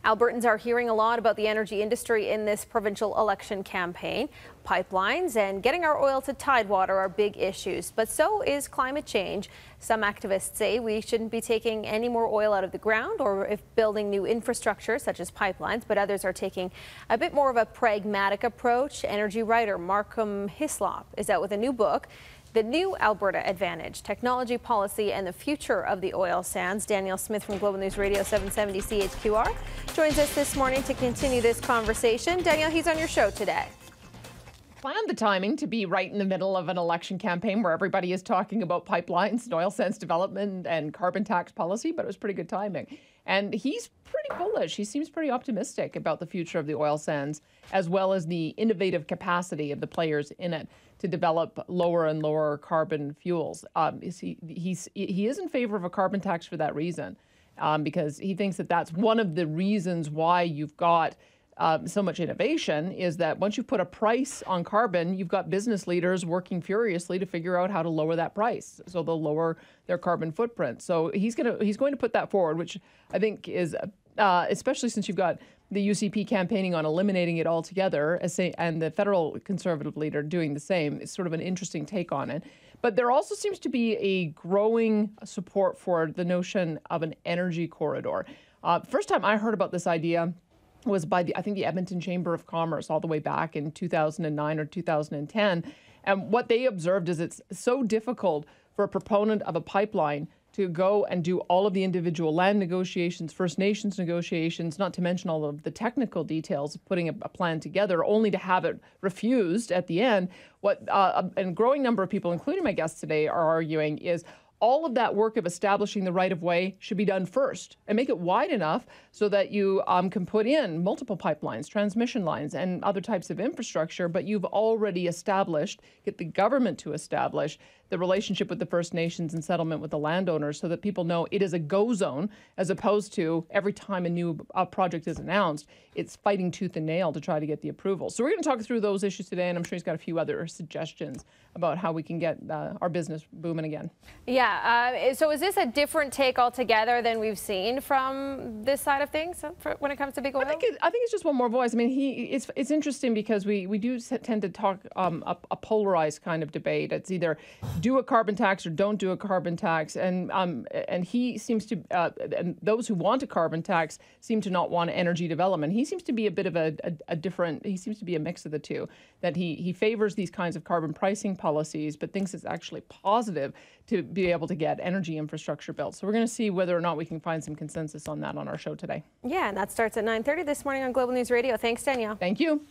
Albertans are hearing a lot about the energy industry in this provincial election campaign. Pipelines and getting our oil to tidewater are big issues, but so is climate change. Some activists say we shouldn't be taking any more oil out of the ground or if building new infrastructure such as pipelines, but others are taking a bit more of a pragmatic approach. Energy writer Markham Hislop is out with a new book, The New Alberta Advantage, Technology Policy and the Future of the Oil Sands. Danielle Smith from Global News Radio 770 CHQR joins us this morning to continue this conversation. Danielle, he's on your show today. Planned the timing to be right in the middle of an election campaign where everybody is talking about pipelines and oil sands development and carbon tax policy, but it was pretty good timing. And he's pretty bullish. He seems pretty optimistic about the future of the oil sands, as well as the innovative capacity of the players in it to develop lower and lower carbon fuels. He is in favor of a carbon tax for that reason, because he thinks that that's one of the reasons why you've got so much innovation, is that once you put a price on carbon, you've got business leaders working furiously to figure out how to lower that price, so they'll lower their carbon footprint. So he's going to put that forward, which I think is, especially since you've got the UCP campaigning on eliminating it altogether, and the federal Conservative leader doing the same. It's sort of an interesting take on it. But there also seems to be a growing support for the notion of an energy corridor. First time I heard about this idea was by I think the Edmonton Chamber of Commerce all the way back in 2009 or 2010. And what they observed is it's so difficult for a proponent of a pipeline to go and do all of the individual land negotiations, First Nations negotiations, not to mention all of the technical details of putting a plan together, only to have it refused at the end. What a growing number of people, including my guests today, are arguing is all of that work of establishing the right-of-way should be done first and make it wide enough so that you can put in multiple pipelines, transmission lines, and other types of infrastructure, but you've already established, get the government to establish the relationship with the First Nations and settlement with the landowners so that people know it is a go zone, as opposed to every time a new project is announced, it's fighting tooth and nail to try to get the approval. So we're going to talk through those issues today, and I'm sure he's got a few other suggestions about how we can get our business booming again. Yeah, so is this a different take altogether than we've seen from this side of things when it comes to big oil? I think it's just one more voice. I mean, it's interesting because we do tend to talk a polarized kind of debate. It's either do a carbon tax or don't do a carbon tax, and he seems to, and those who want a carbon tax seem to not want energy development. He seems to be a bit of a different. He seems to be a mix of the two. That he favors these kinds of carbon pricing policies, but thinks it's actually positive to be able to get energy infrastructure built. So we're going to see whether or not we can find some consensus on that on our show today. Yeah, and that starts at 9:30 this morning on Global News Radio. Thanks, Danielle. Thank you.